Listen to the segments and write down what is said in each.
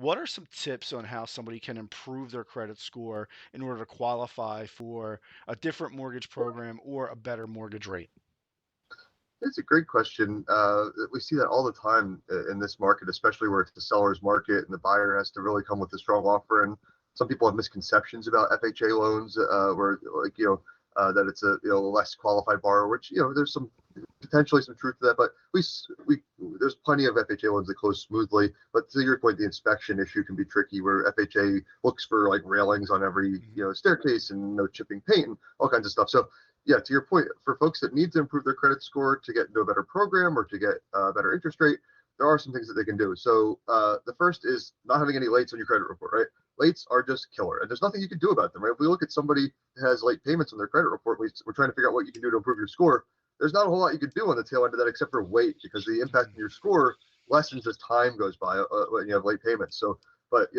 What are some tips on how somebody can improve their credit score in order to qualify for a different mortgage program or a better mortgage rate? It's a great question. We see that all the time in this market, especially where it's the seller's market and the buyer has to really come with a strong offer. And some people have misconceptions about FHA loans, where like that it's a less qualified borrower, which there's some potentially some truth to that. But we there's plenty of FHA loans that close smoothly. But to your point, the inspection issue can be tricky, where FHA looks for like railings on every Mhm. staircase and no chipping paint and all kinds of stuff. So yeah, to your point, for folks that need to improve their credit score to get into a better program or to get a better interest rate, there are some things that they can do. So the first is not having any lates on your credit report, right? Lates are just killer, and there's nothing you can do about them, right? If we look at somebody who has late payments on their credit report, we're trying to figure out what you can do to improve your score. There's not a whole lot you can do on the tail end of that except for wait, because the impact on Mhm. your score lessens as time goes by when you have late payments. So but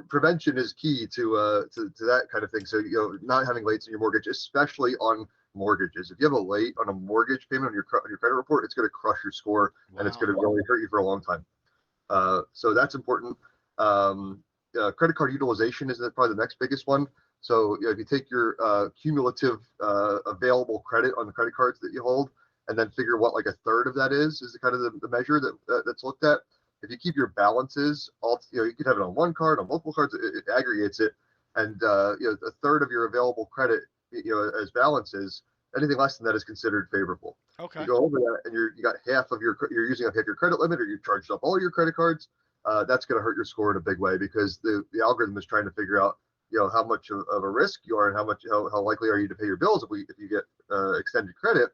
prevention is key to that kind of thing. So not having lates in your mortgage, especially on mortgages. If you have a late on a mortgage payment on your credit report, it's going to crush your score and it's going Wow. to really hurt you for a long time. So that's important. Um, Credit card utilization is probably the next biggest one. So if you take your cumulative available credit on the credit cards that you hold, and then figure what like a third of that is the kind of the measure that's looked at. If you keep your balances, all you could have it on one card, on multiple cards. It aggregates it, and a third of your available credit, as balances. Anything less than that is considered favorable. You Okay. go over that, and you got half of you're using up half your credit limit, or you charged up all your credit cards. That's going to hurt your score in a big way because the algorithm is trying to figure out how much of a risk you are and how likely are you to pay your bills if you get extended credit.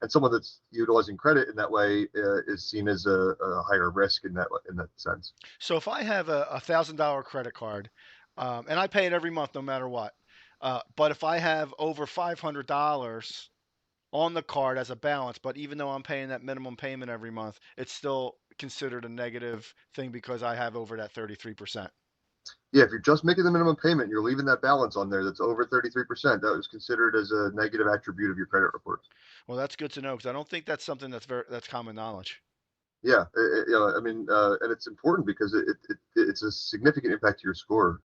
And someone that's utilizing credit in that way is seen as a higher risk in that sense. So if I have a $1,000 credit card, and I pay it every month no matter what, but if I have over $500 on the card as a balance, but even though I'm paying that minimum payment every month, it's still considered a negative thing because I have over that 33%. Yeah, if you're just making the minimum payment, you're leaving that balance on there that's over 33%. That was considered as a negative attribute of your credit report. Well, that's good to know because I don't think that's something that's common knowledge. Yeah, I mean, and it's important because it's a significant impact to your score.